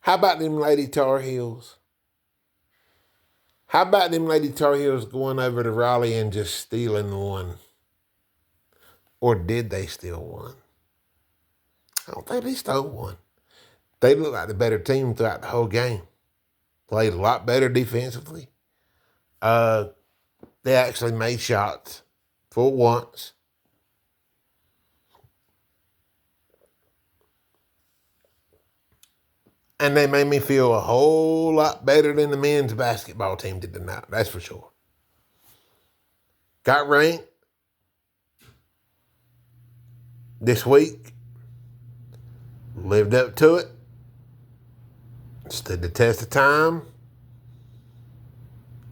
How about them Lady Tar Heels? How about them Lady Tar Heels going over to Raleigh and just stealing one? Or did they steal one? I don't think they stole one. They looked like the better team throughout the whole game. Played a lot better defensively. They actually made shots for once. And they made me feel a whole lot better than the men's basketball team did tonight. That's for sure. Got ranked this week. Lived up to it. Stood the test of time.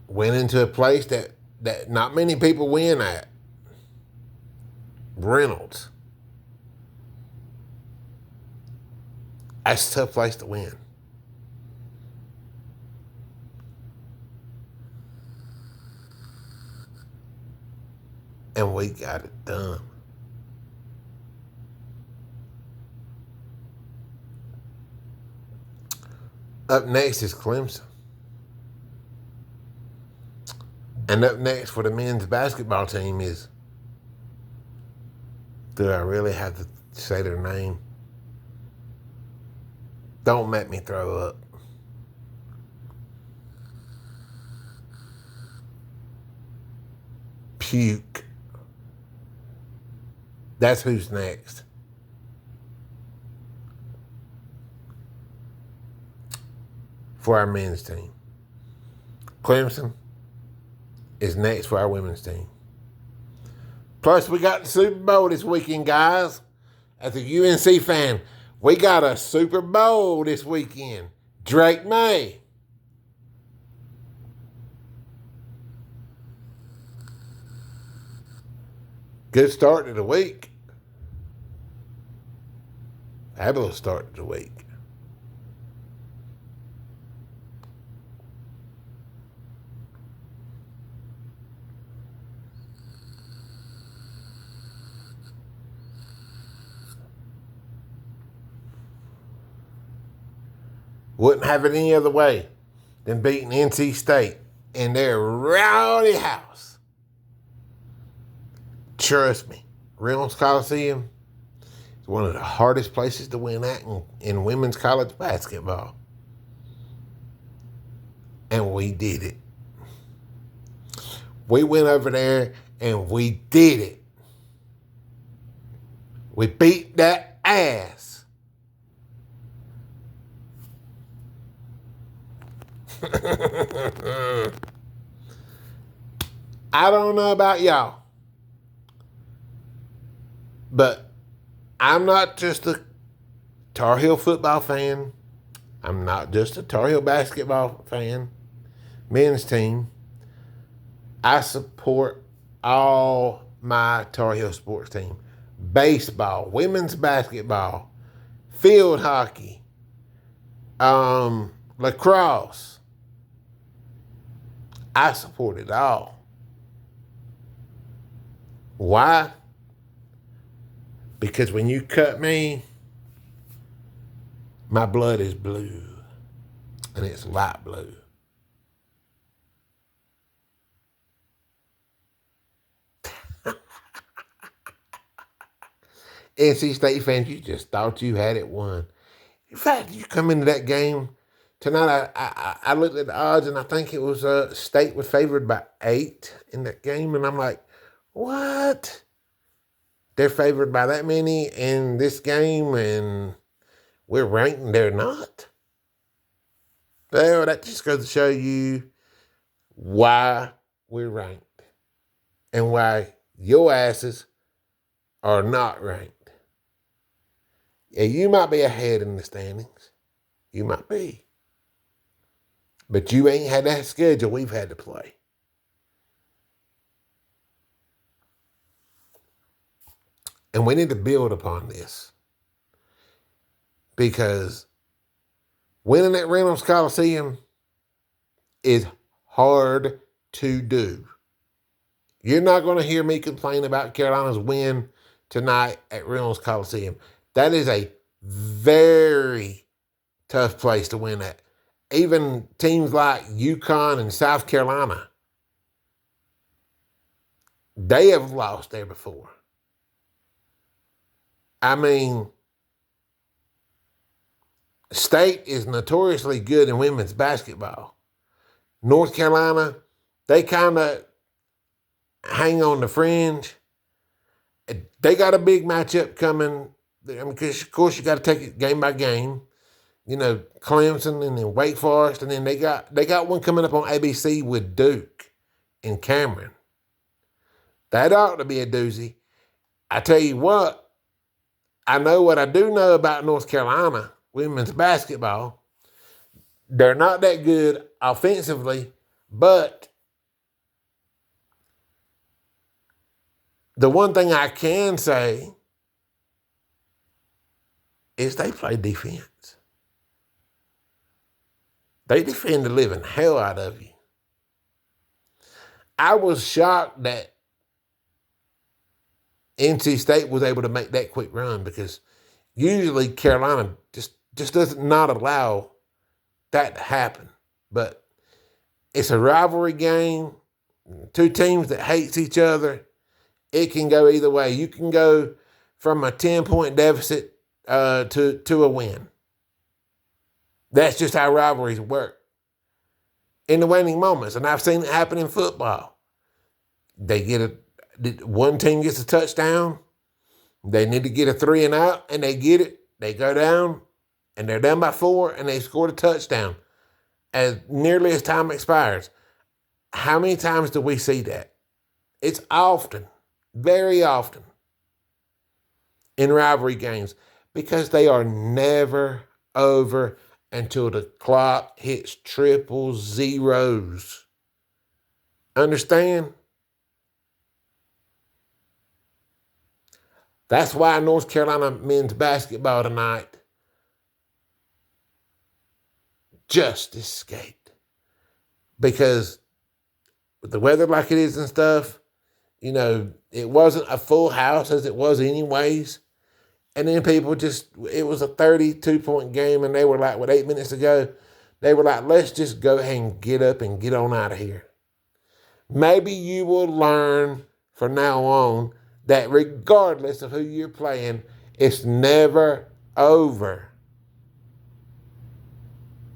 Went into a place that not many people win at. Reynolds. That's a tough place to win. And we got it done. Up next is Clemson. And up next for the men's basketball team is, do I really have to say their name? Don't make me throw up. Puke. That's who's next. For our men's team. Clemson is next for our women's team. Plus, we got the Super Bowl this weekend, guys. As a UNC fan, we got a Super Bowl this weekend. Drake May. Good start to the week. Fabulous start to the week. Wouldn't have it any other way than beating NC State in their rowdy house. Trust me, Reynolds Coliseum is one of the hardest places to win at in women's college basketball. And we did it. We went over there and we did it. We beat that ass. I don't know about y'all, but I'm not just a Tar Heel football fan. I'm not just a Tar Heel basketball fan. Men's team. I support all my Tar Heel sports team. Baseball, women's basketball, field hockey, lacrosse. I support it all. Why? Because when you cut me, my blood is blue. And it's light blue. NC State fans, you just thought you had it won. In fact, you come into that game tonight. I looked at the odds, and I think it was State was favored by 8 in that game, and I'm like, what? They're favored by that many in this game, and we're ranked and they're not? Well, that just goes to show you why we're ranked and why your asses are not ranked. Yeah, you might be ahead in the standings. You might be. But you ain't had that schedule we've had to play. And we need to build upon this. Because winning at Reynolds Coliseum is hard to do. You're not going to hear me complain about Carolina's win tonight at Reynolds Coliseum. That is a very tough place to win at. Even teams like UConn and South Carolina, they have lost there before. I mean, State is notoriously good in women's basketball. North Carolina, they kind of hang on the fringe. They got a big matchup coming. I mean, because of course you got to take it game by game. You know, Clemson and then Wake Forest, and then they got one coming up on ABC with Duke and Cameron. That ought to be a doozy. I tell you what I do know about North Carolina women's basketball. They're not that good offensively, but the one thing I can say is they play defense. They defend the living hell out of you. I was shocked that NC State was able to make that quick run because usually Carolina just does not allow that to happen. But it's a rivalry game, two teams that hates each other. It can go either way. You can go from a 10-point deficit to a win. That's just how rivalries work in the waning moments. And I've seen it happen in football. One team gets a touchdown. They need to get a 3 and out, and they get it. They go down, and they're down by 4, and they scored a touchdown as nearly as time expires. How many times do we see that? It's often, very often, in rivalry games because they are never over until the clock hits triple zeros. Understand? That's why North Carolina men's basketball tonight just escaped. Because with the weather like it is and stuff, you know, it wasn't a full house as it was anyways. And then it was a 32-point game, and they were like, 8 minutes to go? They were like, let's just go ahead and get up and get on out of here. Maybe you will learn from now on that regardless of who you're playing, it's never over.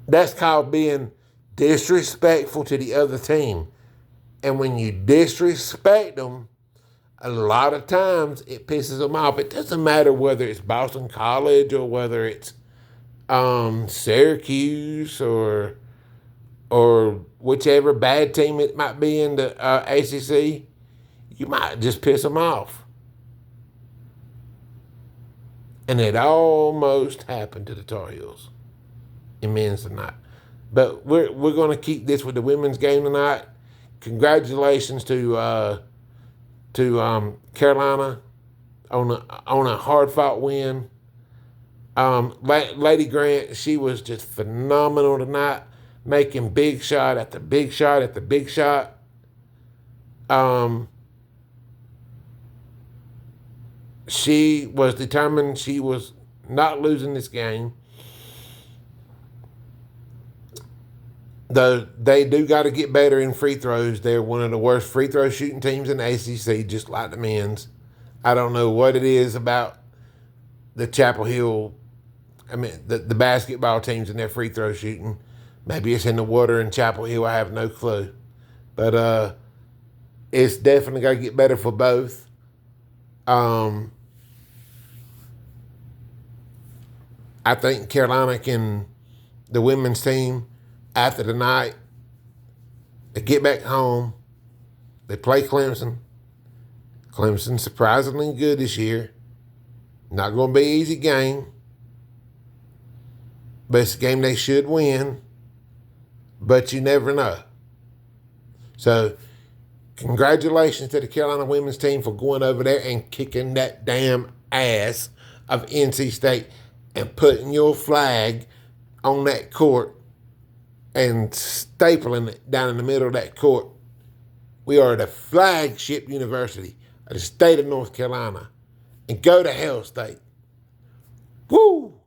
That's called being disrespectful to the other team. And when you disrespect them, a lot of times it pisses them off. It doesn't matter whether it's Boston College or whether it's Syracuse or whichever bad team it might be in the ACC. You might just piss them off. And it almost happened to the Tar Heels in men's tonight. But we're going to keep this with the women's game tonight. Congratulations to Carolina on a hard-fought win. Lady Grant, she was just phenomenal tonight, making big shot after big shot after big shot. She was determined. She was not losing this game. Though they do got to get better in free throws. They're one of the worst free throw shooting teams in the ACC, just like the men's. I don't know what it is about the Chapel Hill, the basketball teams and their free throw shooting. Maybe it's in the water in Chapel Hill. I have no clue. But it's definitely got to get better for both. I think Carolina the women's team, after the night, they get back home. They play Clemson. Clemson's surprisingly good this year. Not going to be an easy game. But it's a game they should win. But you never know. So, congratulations to the Carolina women's team for going over there and kicking that damn ass of NC State and putting your flag on that court and stapling it down in the middle of that court. We are the flagship university of the state of North Carolina. And go to hell, State. Woo!